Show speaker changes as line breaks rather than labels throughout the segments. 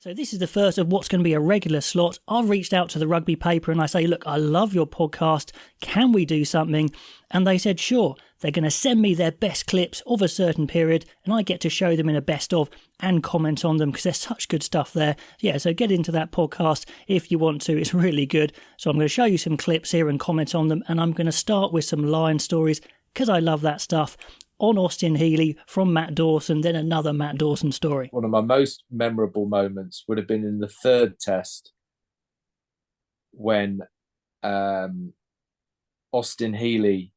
So this is the first of what's going to be a regular slot. I've reached out to the rugby paper and I say, look, I love your podcast. Can we do something? And they said, sure. They're going to send me their best clips of a certain period and I get to show them in a best of and comment on them because there's such good stuff there. Yeah, so get into that podcast if you want to. It's really good. So I'm going to show you some clips here and comment on them. And I'm going to start with some Lion stories because I love that stuff. On Austin Healey from Matt Dawson, then another Matt Dawson story.
One of my most memorable moments would have been in the third test when Austin Healey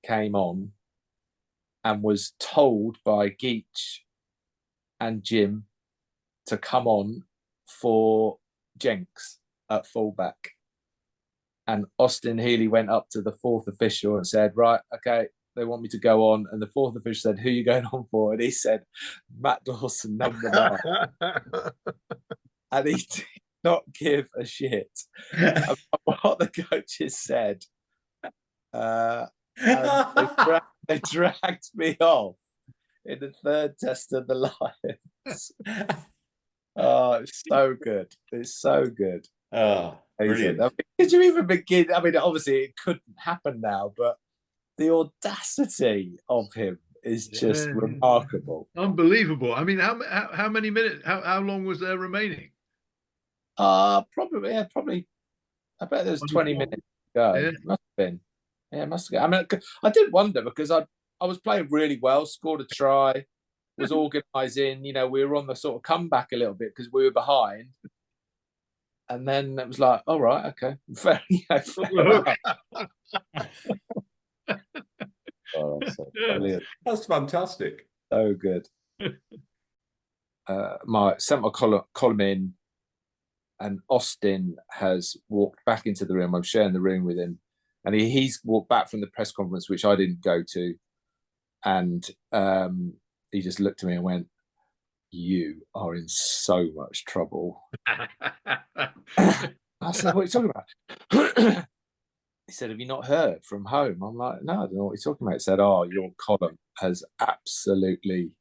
came on and was told by Geach and Jim to come on for Jenks at fullback. And Austin Healey went up to the fourth official and said, right, okay, they want me to go on. And the fourth official said, who are you going on for? And he said, Matt Dawson, number 9. And he did not give a shit about what the coaches said. They dragged me off in the third test of the Lions. Oh, it's so good. It's so good.
Oh, brilliant.
I mean, did you even begin? I mean, obviously it couldn't happen now, but the audacity of him is just remarkable.
Unbelievable. I mean, how many minutes, how long was there remaining?
Probably. I bet there's 20 minutes to go.
Yeah.
Must have been. Yeah, must have been. I mean, I did wonder because I was playing really well, scored a try, was organising. We were on the sort of comeback a little bit because we were behind. And then it was like, all right, okay, fair Oh,
that's fantastic.
So good. Sent my column in, and Austin has walked back into the room. I'm sharing the room with him, and he's walked back from the press conference, which I didn't go to, and he just looked at me and went, "You are in so much trouble." I said, "What are you talking about?" He said, "Have you not heard from home?" I'm like, "No, I don't know what you're talking about." He said, "Oh, your column has absolutely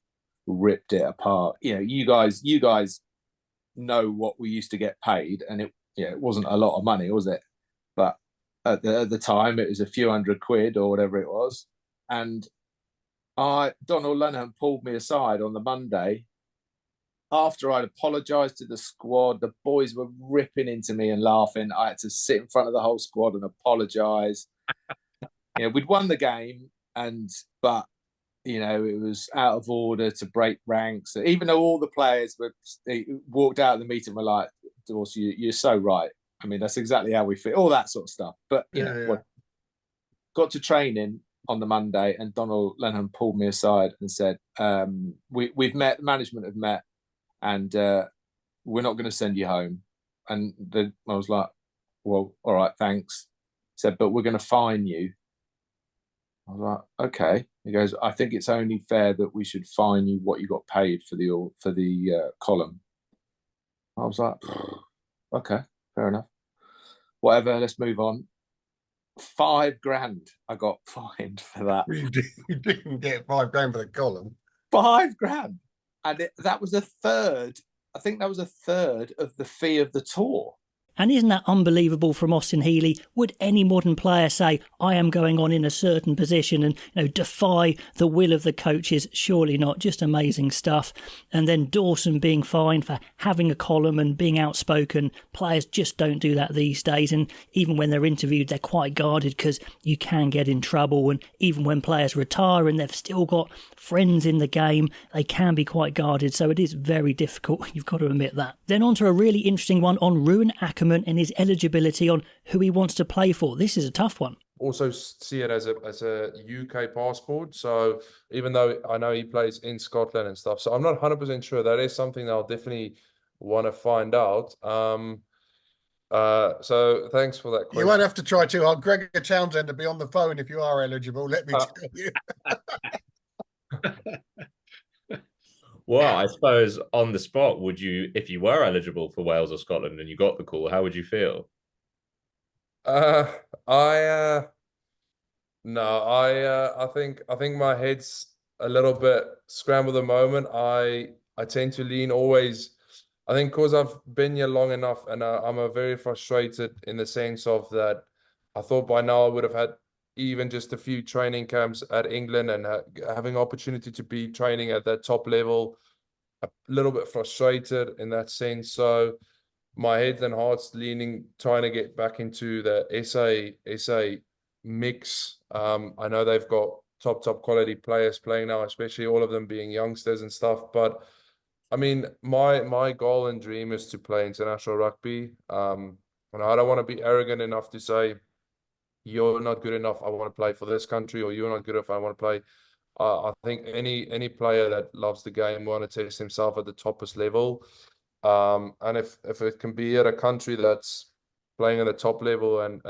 ripped it apart. You guys know what we used to get paid, and it wasn't a lot of money, was it? But at the time, it was a few £100 or whatever it was." And Donald Lenihan pulled me aside on the Monday after I'd apologised to the squad. The boys were ripping into me and laughing. I had to sit in front of the whole squad and apologise. We'd won the game, but it was out of order to break ranks. Even though all the players walked out of the meeting, were like, "Dawson, you're so right. I mean, that's exactly how we feel." All that sort of stuff. But got to training on the Monday, and Donald Lenihan pulled me aside and said, "We've met. The management have met. And we're not going to send you home." And then I was like, "Well, all right, thanks." He said, "But we're going to fine you." I was like, "Okay." He goes, "I think it's only fair that we should fine you what you got paid for the column." I was like, "Okay, fair enough. Whatever, let's move on." $5,000 I got fined for that.
You didn't get $5,000 for the column.
$5,000. And that was a third. I think that was a third of the fee of the tour.
And isn't that unbelievable from Austin Healey? Would any modern player say, I am going on in a certain position and defy the will of the coaches? Surely not. Just amazing stuff. And then Dawson being fined for having a column and being outspoken. Players just don't do that these days. And even when they're interviewed, they're quite guarded because you can get in trouble. And even when players retire and they've still got friends in the game, they can be quite guarded. So it is very difficult. You've got to admit that. Then on to a really interesting one on Ruan Ackerman and his eligibility on who he wants to play for. This is a tough one.
Also see it as a UK passport. So even though I know he plays in Scotland and stuff, so I'm not 100% sure. That is something that I'll definitely want to find out. So thanks for that question.
You won't have to try too hard. Gregor Townsend to be on the phone if you are eligible, let me tell you.
Well, I suppose on the spot, would you, if you were eligible for Wales or Scotland and you got the call, how would you feel?
I think my head's a little bit scrambled at the moment. I tend to lean always I think because I've been here long enough, and I'm a very frustrated in the sense of that I thought by now I would have had even just a few training camps at England and having opportunity to be training at that top level. A little bit frustrated in that sense. So my head and heart's leaning, trying to get back into the SA mix. I know they've got top quality players playing now, especially all of them being youngsters and stuff. But I mean, my goal and dream is to play international rugby. And I don't want to be arrogant enough to say, you're not good enough, I want to play for this country, or you're not good enough, I want to play. I think any player that loves the game want to test himself at the toppest level. And if it can be at a country that's playing at the top level and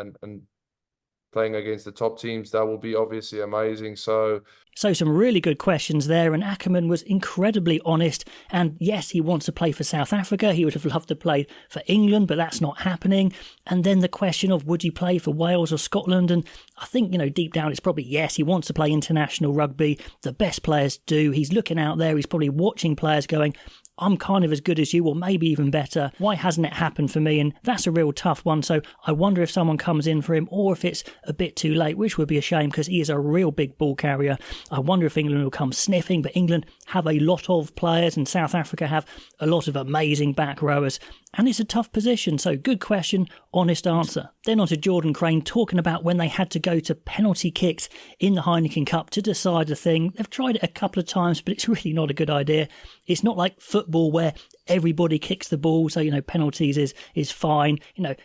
playing against the top teams, that will be obviously amazing. So
some really good questions there, and Ackerman was incredibly honest. And yes, he wants to play for South Africa. He would have loved to play for England, but that's not happening. And then the question of would you play for Wales or Scotland? And I think, deep down it's probably yes, he wants to play international rugby. The best players do. He's looking out there. He's probably watching players going, I'm kind of as good as you, or maybe even better. Why hasn't it happened for me? And that's a real tough one. So I wonder if someone comes in for him, or if it's a bit too late, which would be a shame because he is a real big ball carrier. I wonder if England will come sniffing, but England have a lot of players and South Africa have a lot of amazing back rowers. And it's a tough position. So good question, honest answer. Then on to Jordan Crane talking about when they had to go to penalty kicks in the Heineken Cup to decide a thing. They've tried it a couple of times, but it's really not a good idea. It's not like football where everybody kicks the ball, so penalties is fine.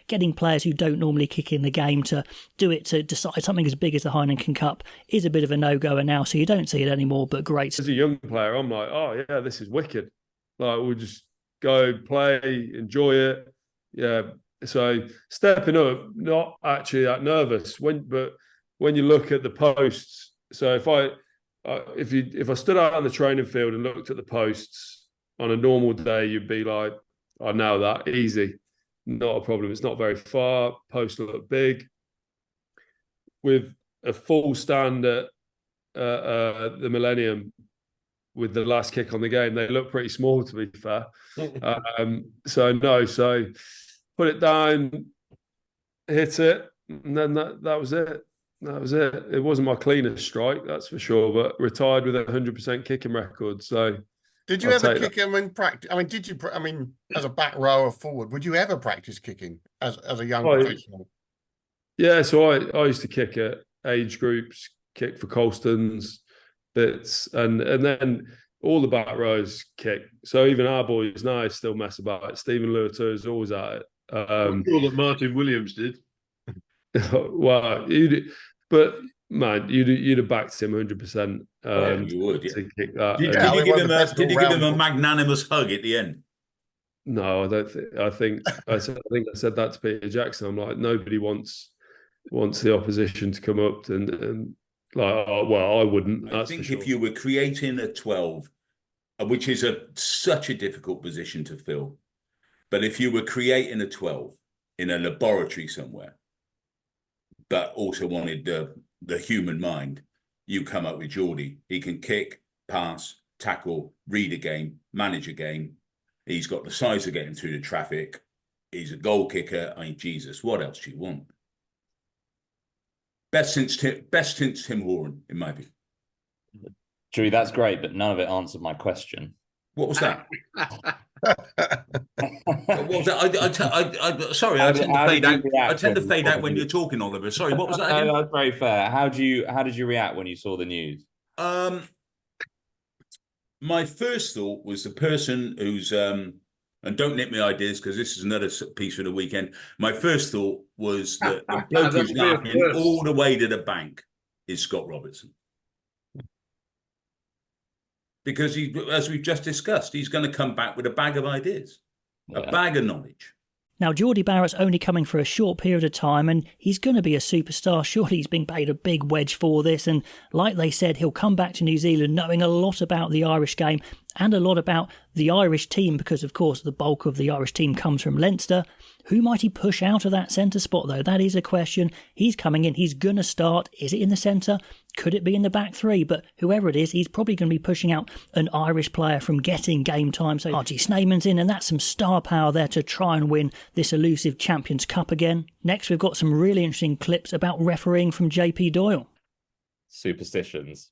Getting players who don't normally kick in the game to do it to decide something as big as the Heineken Cup is a bit of a no-goer now, so you don't see it anymore, but great.
As a young player, I'm like, oh yeah, this is wicked. Like, we'll just go play, enjoy it. Yeah. So stepping up, not actually that nervous. But when you look at the posts, so if I stood out on the training field and looked at the posts on a normal day, you'd be like, I know that, easy, not a problem. It's not very far. Posts look big. With a full stand at the Millennium, with the last kick on the game, they look pretty small, to be fair. So put it down, hit it, and then that was it. That was it. It wasn't my cleanest strike, that's for sure, but retired with a 100% kicking record. So
did you ever kick him in practice? I mean, as a back row or forward, would you ever practice kicking as a young professional?
Yeah, so I used to kick at age groups, kick for Colstons, bits, and then all the back rows kick. So even our boys now still mess about it. Stephen Luateur is always at it.
I'm sure that Martin Williams did.
Well, you'd have backed him 100%.
You would, yeah.
To kick that.
Did you give him a magnanimous hug at the end?
No, I don't think. I think I said that to Peter Jackson. I'm like, nobody wants the opposition to come up and like, I wouldn't.
I think if you were creating a 12, which is such a difficult position to fill, but if you were creating a 12 in a laboratory somewhere, but also wanted the human mind, you come up with Geordie. He can kick, pass, tackle, read a game, manage a game. He's got the size of getting through the traffic. He's a goal kicker. I mean, Jesus, what else do you want? Best since Tim Horan, in my view.
Drew, that's great, but none of it answered my question.
What was that? What was that? Sorry, I tend to fade out. I tend to fade out when you're talking, Oliver. Sorry, what was that again?
No, that's very fair. How did you react when you saw the news?
My first thought was the person who's and don't nip my ideas because this is another piece for the weekend. My first thought was that the bloke who's laughing all the way to the bank is Scott Robertson. Because he, as we've just discussed, he's going to come back with a bag of ideas, a bag of knowledge.
Now, Geordie Barrett's only coming for a short period of time and he's going to be a superstar. Surely he's been paid a big wedge for this. And like they said, he'll come back to New Zealand knowing a lot about the Irish game and a lot about the Irish team, because of course the bulk of the Irish team comes from Leinster. Who might he push out of that centre spot though? That is a question. He's coming in, he's going to start. Is it in the centre? Could it be in the back three? But whoever it is, he's probably going to be pushing out an Irish player from getting game time. So Archie Sneyman's in, and that's some star power there to try and win this elusive Champions Cup again. Next, we've got some really interesting clips about refereeing from JP Doyle.
Superstitions.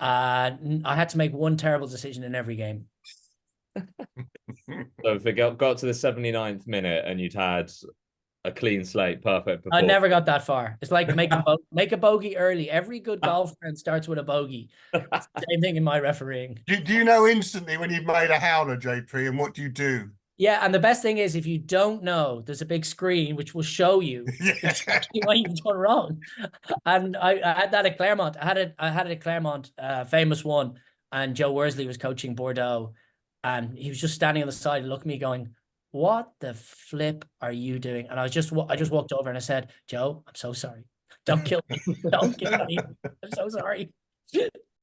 I had to make one terrible decision in every game.
So if it got to the 79th minute and you'd had a clean slate, perfect
I never got that far. It's like make a bogey early. Every good golf friend starts with a bogey. Same thing in my refereeing.
Do you know instantly when you've made a howler, JP, and what do you do?
Yeah, and the best thing is if you don't know, there's a big screen which will show you exactly what you've done wrong. And I had that at Claremont. I had it at Claremont, famous one, and Joe Worsley was coaching Bordeaux, and he was just standing on the side and looking at me going, "What the flip are you doing?" And I just walked over and I said, "Joe, I'm so sorry. Don't kill me. Don't kill me. I'm so sorry."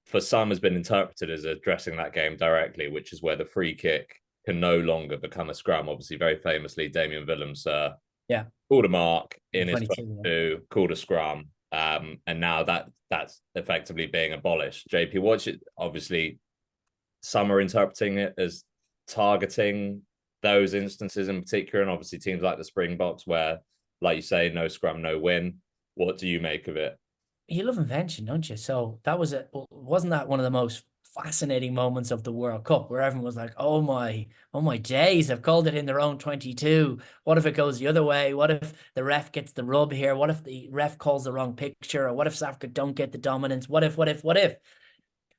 For some has been interpreted as addressing that game directly, which is where the free kick can no longer become a scrum. Obviously, very famously, Damien Willems called a mark in his 22, called a scrum, and now that's effectively being abolished. JP, watch it. Obviously, some are interpreting it as targeting those instances in particular, and obviously teams like the Springboks, where, like you say, no scrum, no win. What do you make of it?
You love invention, don't you? So wasn't that one of the most fascinating moments of the World Cup, where everyone was like, oh my days, they've called it in their own 22. What if it goes the other way? What if the ref gets the rub here? What if the ref calls the wrong picture? Or what if South Africa don't get the dominance? What if?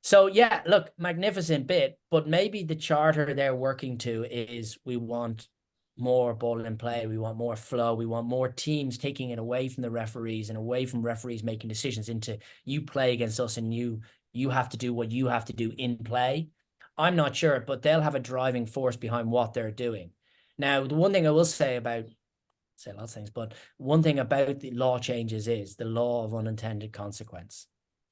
So yeah, look, magnificent bit, but maybe the charter they're working to is we want more ball in play, we want more flow, we want more teams taking it away from the referees and away from referees making decisions into you play against us and you have to do what you have to do in play. I'm not sure, but they'll have a driving force behind what they're doing. Now, the one thing I will say lots of things, but one thing about the law changes is the law of unintended consequence.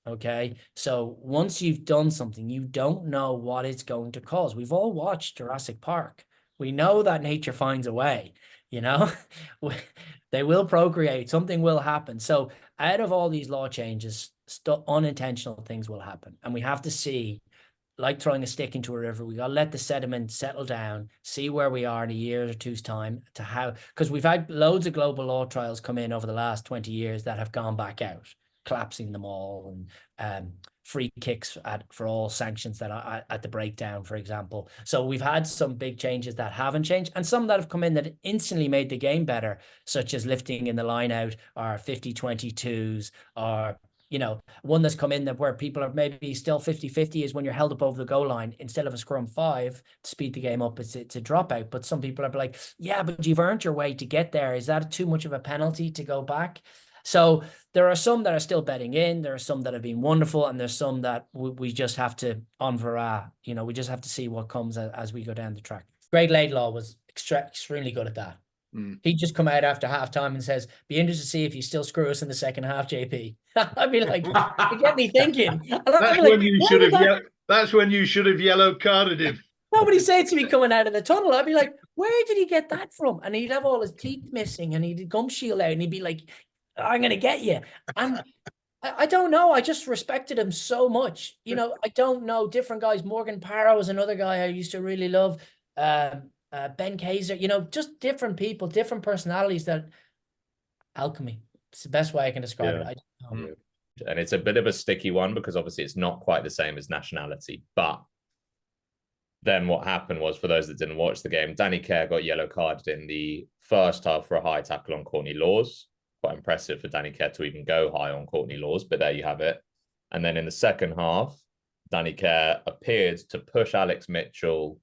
Okay, so once you've done something, you don't know what it's going to cause. We've all watched Jurassic Park. We know that nature finds a way, they will procreate, something will happen. So out of all these law changes, unintentional things will happen. And we have to see, like throwing a stick into a river, we got to let the sediment settle down, see where we are in a year or two's time, because we've had loads of global law trials come in over the last 20 years that have gone back out, collapsing them all, and free kicks for all sanctions that are at the breakdown, for example. So we've had some big changes that haven't changed, and some that have come in that instantly made the game better, such as lifting in the line out, or 50-22s, or one that's come in that where people are maybe still 50-50 is when you're held up over the goal line, instead of a scrum 5 to speed the game up, it's a dropout. But some people are like, yeah, but you've earned your way to get there. Is that too much of a penalty to go back? So there are some that are still betting in, there are some that have been wonderful, and there's some that we just have to we just have to see what comes as we go down the track. Greg Laidlaw was extremely good at that. He'd just come out after halftime and says, "Be interested to see if you still screw us in the second half, JP." I'd be like, you get me thinking.
That's when you should have yellow carded him.
Nobody said to me coming out of the tunnel. I'd be like, where did he get that from? And he'd have all his teeth missing and he'd gum shield out and he'd be like, I'm going to get you. And I don't know. I just respected him so much. I don't know. Different guys. Morgan Parra was another guy I used to really love. Ben Kaiser, just different people, different personalities. That alchemy. It's the best way I can describe it. I don't know.
And it's a bit of a sticky one because obviously it's not quite the same as nationality. But then what happened was, for those that didn't watch the game, Danny Kerr got yellow carded in the first half for a high tackle on Courtney Laws. Quite impressive for Danny Kerr to even go high on Courtney Laws, but there you have it. And then in the second half, Danny Kerr appeared to push Alex Mitchell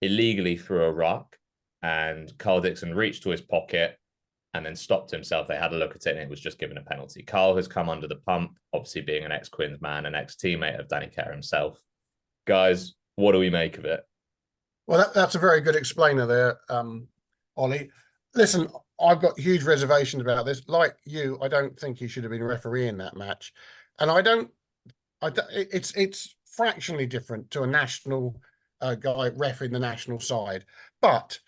illegally through a ruck, and Carl Dixon reached to his pocket and then stopped himself. They had a look at it and it was just given a penalty. Carl has come under the pump, obviously being an ex-Quins man, an ex-teammate of Danny Kerr himself. Guys, what do we make of it?
Well, that's a very good explainer there, Ollie. Listen, I've got huge reservations about this. Like you, I don't think he should have been refereeing that match. And it's fractionally different to a national guy ref in the national side. But,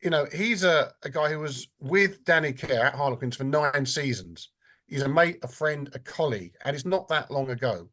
you know, he's a guy who was with Danny Care at Harlequins for 9 seasons. He's a mate, a friend, a colleague, and it's not that long ago.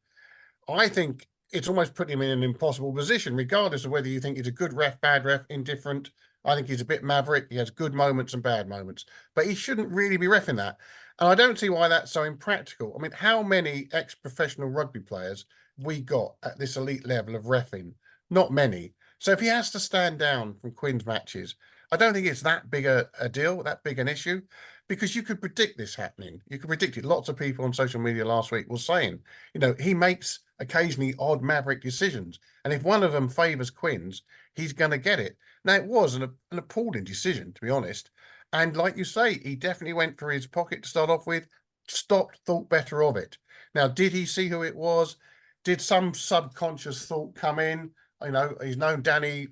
I think it's almost putting him in an impossible position, regardless of whether you think he's a good ref, bad ref, indifferent. I think he's a bit maverick. He has good moments and bad moments, but he shouldn't really be reffing that. And I don't see why that's so impractical. I mean, how many ex-professional rugby players we got at this elite level of reffing? Not many. So if he has to stand down from Quinn's matches, I don't think it's that big a deal, that big an issue, because you could predict this happening. You could predict it. Lots of people on social media last week were saying, you know, he makes occasionally odd maverick decisions. And if one of them favours Quinn's, he's going to get it. Now, it was an appalling decision, to be honest. And like you say, he definitely went for his pocket to start off with, stopped, thought better of it. Now, did he see who it was? Did some subconscious thought come in? You know, he's known Danny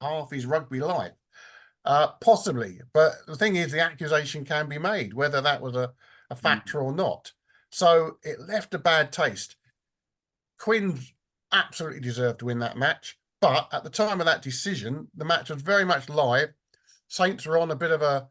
half his rugby life. Possibly. But the thing is, the accusation can be made, whether that was a factor or not. So it left a bad taste. Quinn absolutely deserved to win that match. But at the time of that decision, the match was very much live. Saints were on a bit of a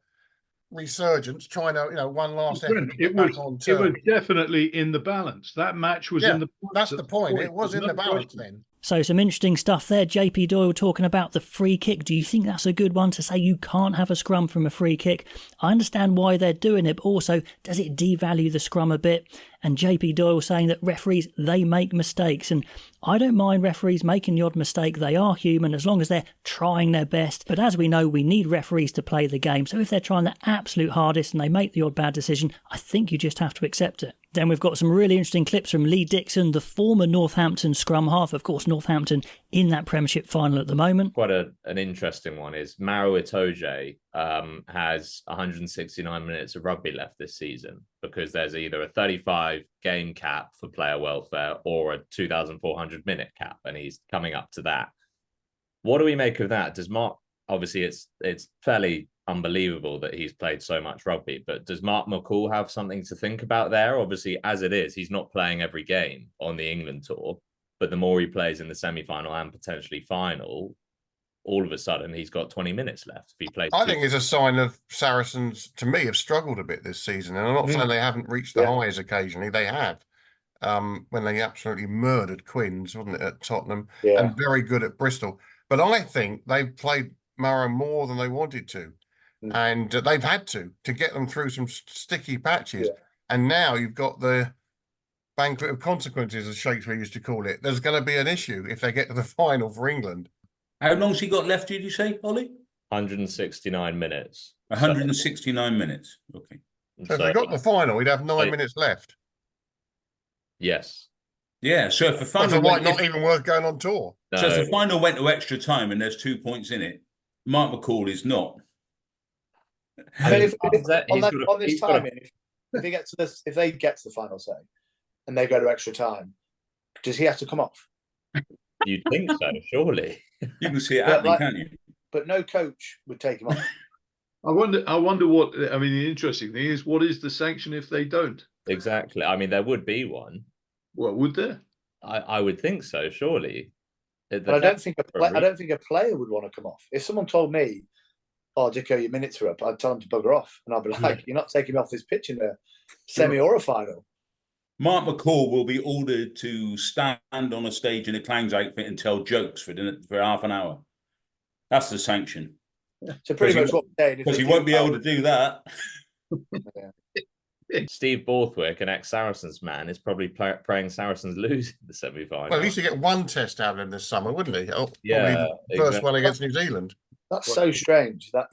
resurgence, trying to, you know, one last effort.
It was definitely in the balance. That match was in the balance.
That's the point. It was in the balance then.
So some interesting stuff there. JP Doyle talking about the free kick. Do you think that's a good one to say you can't have a scrum from a free kick? I understand why they're doing it, but also, does it devalue the scrum a bit? And JP Doyle saying that referees, they make mistakes. And I don't mind referees making the odd mistake. They are human as long as they're trying their best. But as we know, we need referees to play the game. So if they're trying their absolute hardest and they make the odd bad decision, I think you just have to accept it. Then we've got some really interesting clips from Lee Dixon, the former Northampton scrum half. Of course, Northampton in that Premiership final at the moment.
Quite an interesting one is Maro Itoje has 169 minutes of rugby left this season because there's either a 35 game cap for player welfare or a 2,400 minute cap, and he's coming up to that. What do we make of that? Does Mark, obviously it's fairly unbelievable that he's played so much rugby, but does Mark McCall have something to think about there? Obviously, as it is, he's not playing every game on the England tour, but the more he plays in the semi-final and potentially final, all of a sudden he's got 20 minutes left. If he plays,
I think it's a sign of Saracens, to me, have struggled a bit this season. And I'm not saying they haven't reached the highs occasionally. They have. When they absolutely murdered Quins, wasn't it, at Tottenham, and very good at Bristol. But I think they've played Maro more than they wanted to. And they've had to get them through some sticky patches. And now you've got the banquet of consequences, as Shakespeare used to call it. There's going to be an issue if they get to the final for England.
How long's he got left, did you say, Ollie?
169 minutes.
169 minutes. Okay.
So if they got the final, he'd have 9 minutes left.
Yes.
Yeah, so if the final
might not even worth going on tour.
No.
So if the final went to extra time and there's 2 points in it, Mark McCall is not.
I mean, on this timing, if they get to the final, say, and they go to extra time, does he have to come off?
You'd think so, surely.
You can see it happening, can't you?
But no coach would take him off.
I wonder what. I mean, the interesting thing is, what is the sanction if they don't?
Exactly. I mean, there would be one.
Well, would there?
I would think so, surely.
But I don't think a player would want to come off. If someone told me, "Oh, Dicko, your minutes are up," I'd tell them to bugger off, and I'd be like, "You're not taking me off this pitch in a semi or a final."
Mark McCall will be ordered to stand on a stage in a clown's outfit and tell jokes for half an hour. That's the sanction.
So pretty much what we're saying,
because he won't be able to do that.
Steve Borthwick, an ex-Saracens man, is probably praying Saracens lose in the semi-final.
Well, at least he'd get one test out of him this summer, wouldn't he? Oh,
yeah,
the first one against New Zealand.
That's so strange. That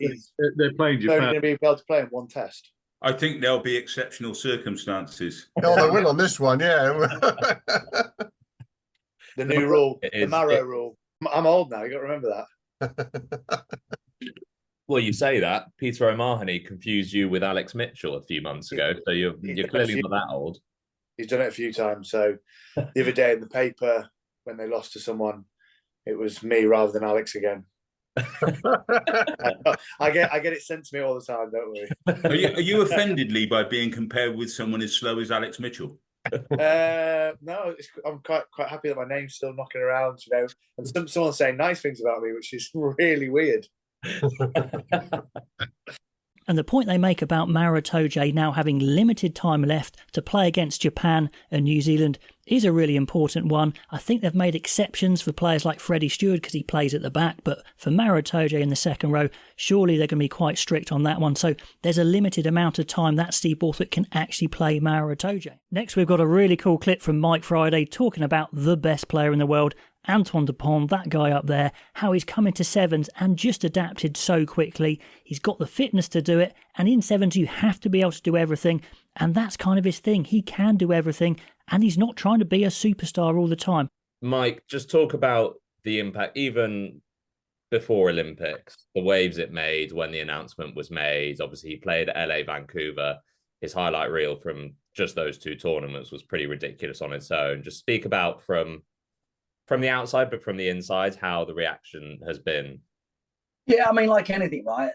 they're playing Japan.
They're going to be able to play in one test.
I think there'll be exceptional circumstances.
Oh, they will on this one, yeah.
The new rule, the Maro rule. I'm old now. You got to remember that.
Well, you say that. Peter O'Mahony confused you with Alex Mitchell a few months ago, so you're clearly not that old.
He's done it a few times. So the other day in the paper, when they lost to someone, it was me rather than Alex again. I get it sent to me all the time, don't we?
Are you offended, Lee, by being compared with someone as slow as Alex Mitchell?
No, I'm quite happy that my name's still knocking around, you know, and someone's saying nice things about me, which is really weird.
And the point they make about Maro Itoje now having limited time left to play against Japan and New Zealand is a really important one. I think they've made exceptions for players like Freddie Steward because he plays at the back, but for Maro Itoje in the second row, surely they're going to be quite strict on that one. So there's a limited amount of time that Steve Borthwick can actually play Maro Itoje. Next, we've got a really cool clip from Mike Friday talking about the best player in the world, Antoine Dupont, that guy up there, how he's come into sevens and just adapted so quickly. He's got the fitness to do it, and in sevens you have to be able to do everything, and that's kind of his thing. He can do everything, and he's not trying to be a superstar all the time.
Mike, just talk about the impact, even before Olympics, the waves it made when the announcement was made. Obviously, he played LA, Vancouver. His highlight reel from just those two tournaments was pretty ridiculous on its own. Just speak about from the outside, but from the inside, how the reaction has been.
Yeah, I mean, like anything, right?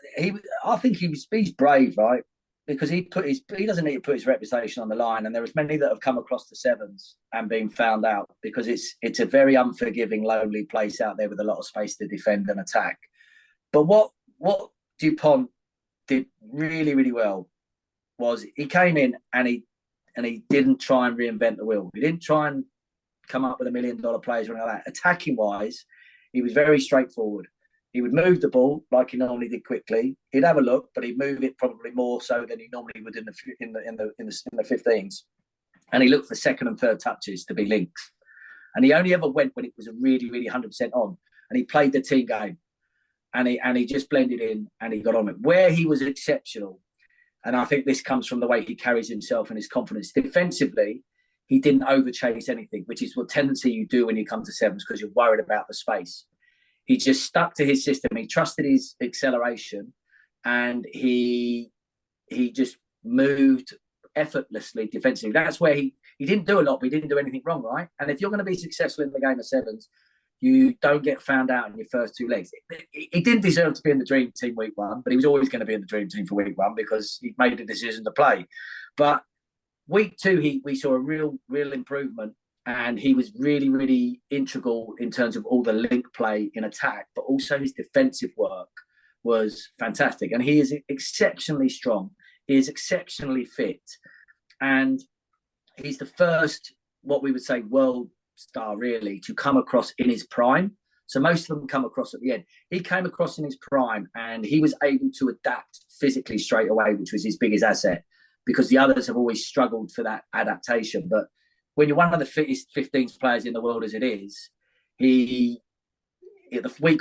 I think he's brave, right? Because he doesn't need to put his reputation on the line, and there is many that have come across the sevens and been found out because it's a very unforgiving, lonely place out there with a lot of space to defend and attack. But what Dupont did really, really well was he came in and he didn't try and reinvent the wheel. He didn't try and come up with $1 million players or anything like that. Attacking wise, he was very straightforward. He would move the ball like he normally did quickly. He'd have a look, but he'd move it probably more so than he normally would in the 15s. And he looked for second and third touches to be links. And he only ever went when it was a really, really 100% on. And he played the team game. And he just blended in and he got on it. Where he was exceptional, and I think this comes from the way he carries himself and his confidence. Defensively, he didn't overchase anything, which is what tendency you do when you come to sevens because you're worried about the space. He just stuck to his system. He trusted his acceleration, and he just moved effortlessly defensively. That's where he didn't do a lot, but he didn't do anything wrong, right? And if you're going to be successful in the game of sevens, you don't get found out in your first two legs. He didn't deserve to be in the dream team week one, but he was always going to be in the dream team for week one because he made the decision to play. But week two, we saw a real improvement, and he was really, really integral in terms of all the link play in attack, but also his defensive work was fantastic. And he is exceptionally strong. He is exceptionally fit. And he's the first, what we would say, world star, really, to come across in his prime. So most of them come across at the end. He came across in his prime, and he was able to adapt physically straight away, which was his biggest asset, because the others have always struggled for that adaptation. But when you're one of the fittest 15th players in the world as it is, week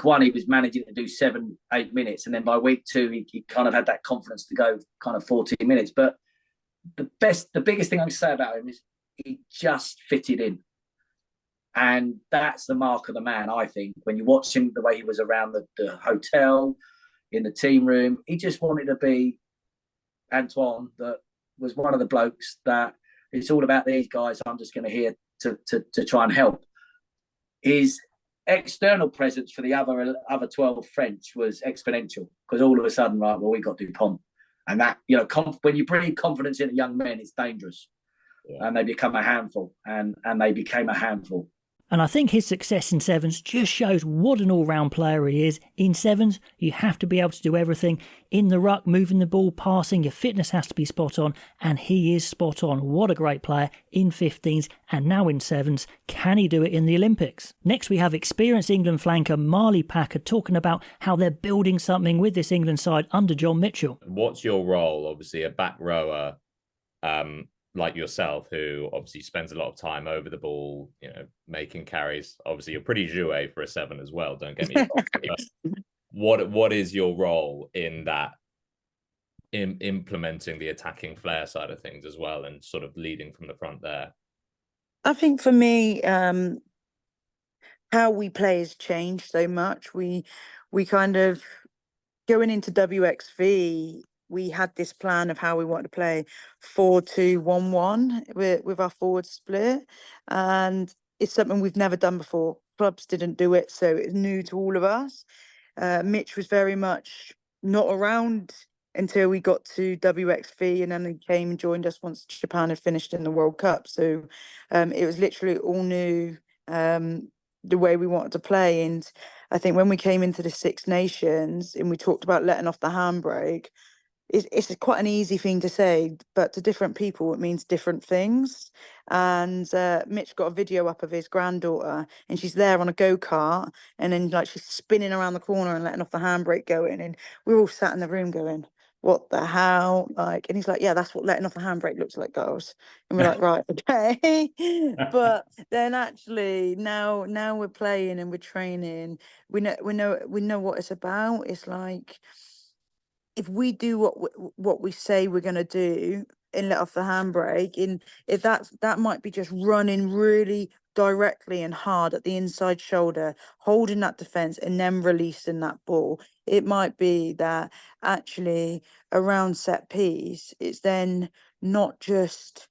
one, he was managing to do 7-8 minutes. And then by week two, he kind of had that confidence to go kind of 14 minutes. But the biggest thing I can say about him is he just fitted in. And that's the mark of the man, I think. When you watch him, the way he was around the hotel, in the team room, he just wanted to be Antoine, that was one of the blokes that it's all about these guys. I'm just going to here to try and help. His external presence for the other 12 French was exponential, because all of a sudden, right, well, we got Dupont. And that, you know, when you bring confidence into young men, it's dangerous. Yeah. And they become a handful, and they became a handful.
And I think his success in sevens just shows what an all-round player he is. In sevens, you have to be able to do everything. In the ruck, moving the ball, passing, your fitness has to be spot on, and he is spot on. What a great player in 15s and now in sevens. Can he do it in the Olympics? Next, we have experienced England flanker Marley Packer talking about how they're building something with this England side under John Mitchell.
What's your role? Obviously, a back rower, like yourself, who obviously spends a lot of time over the ball, you know, making carries. Obviously, you're pretty jouet for a seven as well, don't get me wrong. What is your role in that, in implementing the attacking flair side of things as well, and sort of leading from the front there?
I think for me, how we play has changed so much. We kind of, going into WXV, we had this plan of how we wanted to play 4-2-1-1 with our forward split. And it's something we've never done before. Clubs didn't do it, so it's new to all of us. Mitch was very much not around until we got to WXV, and then he came and joined us once Japan had finished in the World Cup. So it was literally all new, the way we wanted to play. And I think when we came into the Six Nations and we talked about letting off the handbrake, it's quite an easy thing to say, but to different people it means different things. And Mitch got a video up of his granddaughter, and she's there on a go-kart, and then like she's spinning around the corner and letting off the handbrake going, and we all sat in the room going, what the hell? Like, and he's like, yeah, that's what letting off the handbrake looks like, girls. And we're like, right, okay. But then actually now we're playing and we're training, we know what it's about. It's like, if we do what we say we're going to do and let off the handbrake, and if that might be just running really directly and hard at the inside shoulder, holding that defense and then releasing that ball. It might be that actually around set piece, it's then not just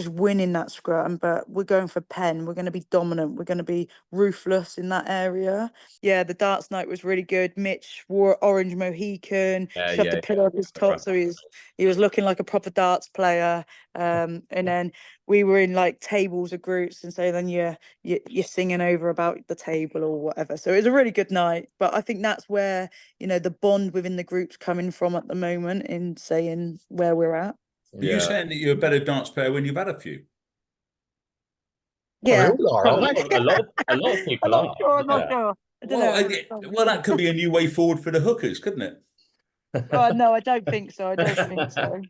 winning that scrum, but we're going for pen. We're going to be dominant. We're going to be ruthless in that area. Yeah, the darts night was really good. Mitch wore orange Mohican, shoved a pillow up his top, so he was looking like a proper darts player. And then we were in like tables of groups, and so then you're singing over about the table or whatever. So it was a really good night. But I think that's where, you know, the bond within the group's coming from at the moment in saying where we're at.
Are you saying that you're a better dance player when you've had a few?
Yeah.
A lot of people are.
I'm not sure. I don't know.
Well, that could be a new way forward for the hookers, couldn't it?
No, I don't think so. I don't think so.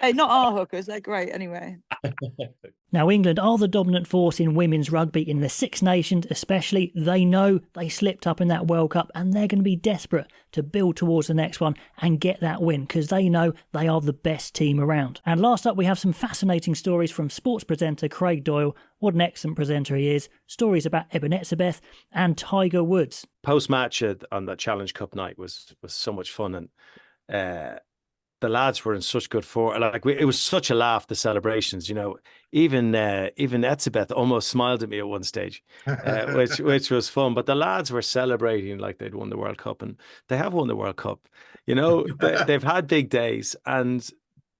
Hey, not our hookers. They're great anyway.
Now, England are the dominant force in women's rugby in the Six Nations especially. They know they slipped up in that World Cup, and they're going to be desperate to build towards the next one and get that win, because they know they are the best team around. And last up, we have some fascinating stories from sports presenter Craig Doyle. What an excellent presenter he is. Stories about Eben Etzebeth and Tiger Woods.
Post-match on the Challenge Cup night was so much fun, and the lads were in such good form. Like it was such a laugh, the celebrations. You know, even Etzebeth almost smiled at me at one stage, which was fun. But the lads were celebrating like they'd won the World Cup, and they have won the World Cup. You know, they've had big days, and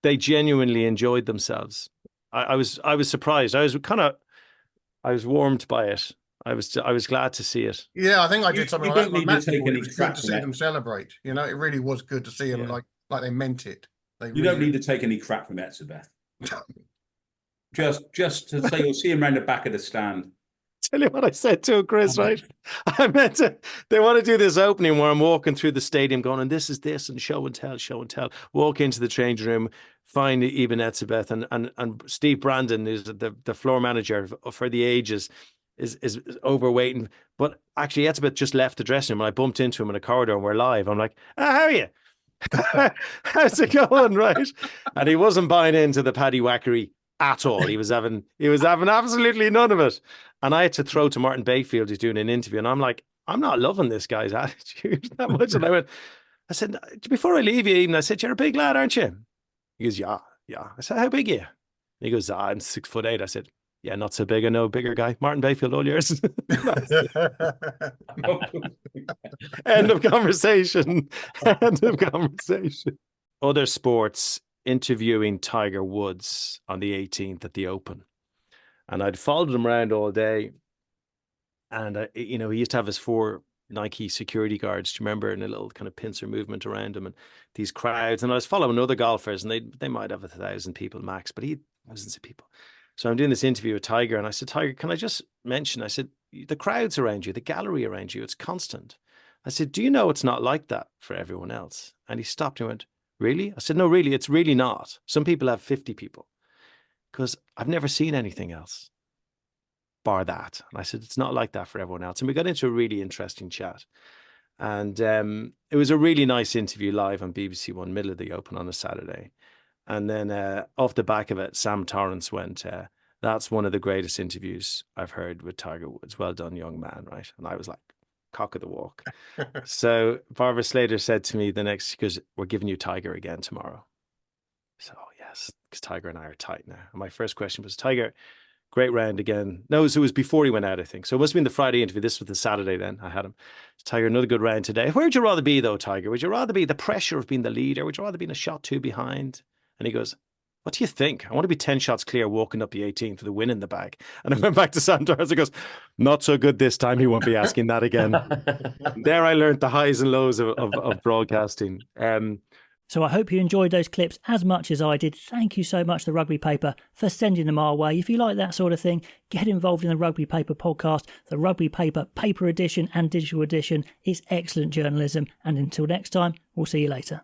they genuinely enjoyed themselves. I was surprised. I was warmed by it. I was glad to see it.
Yeah, I think I did something like that.
Need to take any crap
to
from
see
it.
them celebrate. You know, it really was good to see them like they meant it.
You don't need to take any crap from Etzebeth. just to say, you'll see him around the back of the stand.
Tell you what I said to him, Chris, right? I meant to, they want to do this opening where I'm walking through the stadium going, and this is this, and show and tell. Walk into the changing room, find Eben Etzebeth, and Steve Brandon, who's the floor manager for the ages, is overweight. But actually, Etzebeth just left the dressing room, and I bumped into him in a corridor, and we're live. I'm like, how are you? How's it going, right? And he wasn't buying into the paddy whackery at all. He was having absolutely none of it. And I had to throw to Martin Bayfield, who's doing an interview, and I'm like, I'm not loving this guy's attitude that much. And I said, before I leave you, Eben, I said, you're a big lad, aren't you? He goes, yeah. I said, how big are you? He goes, I'm 6'8". I said, yeah, not so big. I know a bigger guy. Martin Bayfield, all yours. End of conversation. End of conversation. Other sports, interviewing Tiger Woods on the 18th at the Open. And I'd followed him around all day. And, he used to have his 4 Nike security guards, do you remember, in a little kind of pincer movement around him and these crowds. And I was following other golfers, and they might have 1,000 people max, but he had thousands of people. So I'm doing this interview with Tiger, and I said, Tiger, can I just mention, I said, the crowds around you, the gallery around you, it's constant. I said, do you know it's not like that for everyone else? And he stopped and went, really? I said, no, really, it's really not. Some people have 50 people, because I've never seen anything else bar that. And I said, it's not like that for everyone else. And we got into a really interesting chat. And it was a really nice interview live on BBC One, middle of the Open on a Saturday. And then off the back of it, Sam Torrance went, that's one of the greatest interviews I've heard with Tiger Woods. Well done, young man, right? And I was like, cock of the walk. So Barbara Slater said to me the next, because we're giving you Tiger again tomorrow. So, yes, because Tiger and I are tight now. And my first question was, Tiger, Great round again. No, it was before he went out, I think. So it must have been the Friday interview. This was the Saturday then. I had him. Tiger, another good round today. Where would you rather be, though, Tiger? Would you rather be the pressure of being the leader? Would you rather be in a shot 2 behind? And he goes, what do you think? I want to be 10 shots clear walking up the 18th with a win in the bag. And I went back to Sam Torres and goes, not so good this time. He won't be asking that again. There I learned the highs and lows of broadcasting.
So I hope you enjoyed those clips as much as I did. Thank you so much, the Rugby Paper, for sending them our way. If you like that sort of thing, get involved in the Rugby Paper podcast. The Rugby Paper paper edition and digital edition is excellent journalism. And until next time, we'll see you later.